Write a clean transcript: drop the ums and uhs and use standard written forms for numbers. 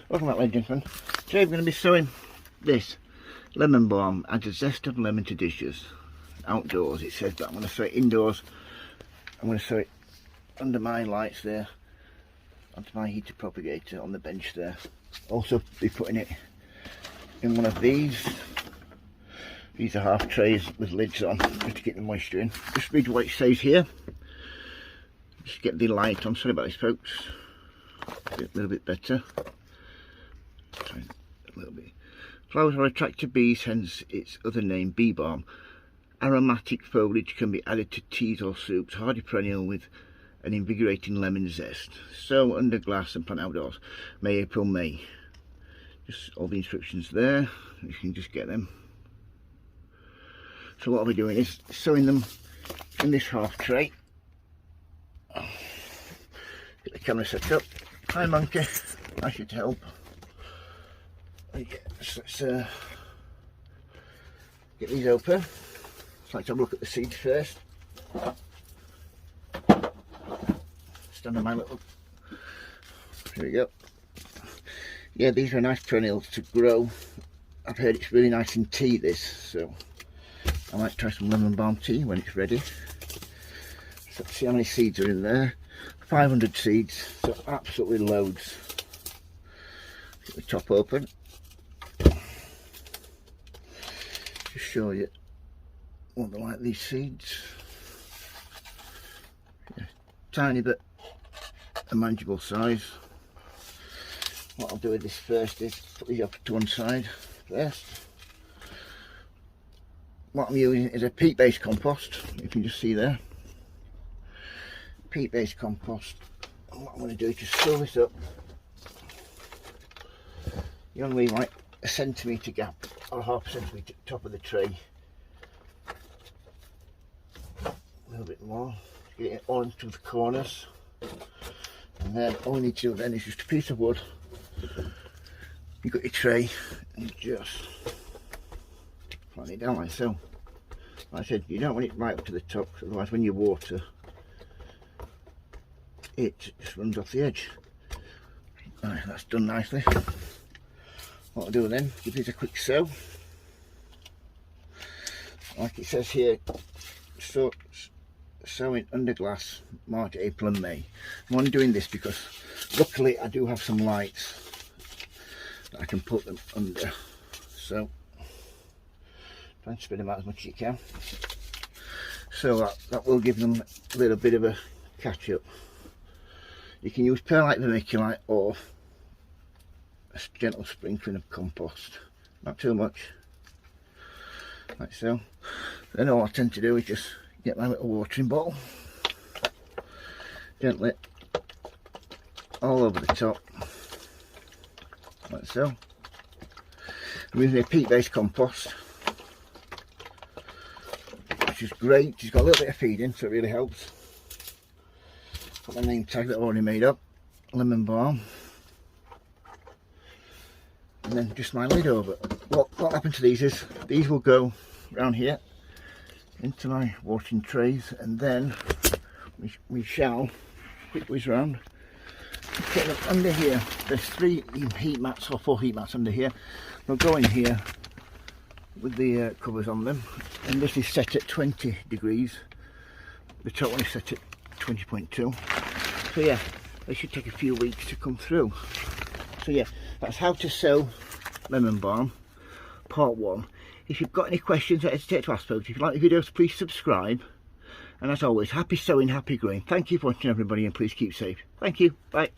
Welcome back, ladies and gentlemen. Today we're going to be sewing this lemon balm. Adds a zest of lemon to dishes. Outdoors it says, but I'm going to sew it indoors. I'm going to sew it under my lights there, onto my heater propagator on the bench there. Also be putting it in one of these. These are half trays with lids on, just to get the moisture in. Just read what it says here. Just get the light on. Sorry about this, folks. A little bit better. Try a little bit. Flowers are attracted to bees, hence its other name, bee balm. Aromatic foliage can be added to teas or soups. Hardy perennial with an invigorating lemon zest. Sow under glass and plant outdoors. May, April, May. Just all the instructions there. You can just get them. So what I'll be doing is sewing them in this half tray. Get the camera set up. Hi monkey, I should help. Okay, so let's get these open. So let's have a look at the seeds first. Stand on my little. Here we go. Yeah, these are nice perennials to grow. I've heard it's really nice in tea, this, so I might try some lemon balm tea when it's ready. So let's see how many seeds are in there. 500 seeds, so absolutely loads. Get the top open. Just show you what they're like, these seeds. Yeah, tiny bit a manageable size. What I'll do with this first is put these up to one side first. What I'm using is a peat-based compost, you can just see there. Peat-based compost. And what I'm going to do is just fill this up. You only leave like a centimetre gap or half a centimetre top of the tray. A little bit more. Get it all into the corners. And then all you need to do then is just a piece of wood. You've got your tray and just plant it down like so. Like I said, you don't want it right up to the top, otherwise when you water it just runs off the edge. Right, that's done nicely. What I'll do then, give these a quick sew. Like it says here, sewing under glass, March, April and May. I'm only doing this because luckily I do have some lights that I can put them under. So try and spread them out as much as you can. So that will give them a little bit of a catch up. You can use perlite vermiculite or a gentle sprinkling of compost, not too much, like so. Then all I tend to do is just get my little watering bottle, gently all over the top, like so. I'm using a peat-based compost, which is great. It's got a little bit of feeding, so it really helps. Got my name tag that I've already made up, lemon balm, and then just my lid over. What happened to these is these will go around here into my watering trays, and then we shall quick whiz round, get them under here. There's 3 heat mats or 4 heat mats under here. They'll go in here with the covers on them, and this is set at 20 degrees. The top one is set at 20.2. So yeah, they should take a few weeks to come through. So yeah, that's how to sew lemon balm, part 1. If you've got any questions, don't hesitate to ask, folks. If you like the videos, please subscribe. And as always, happy sewing, happy growing. Thank you for watching, everybody, and please keep safe. Thank you. Bye.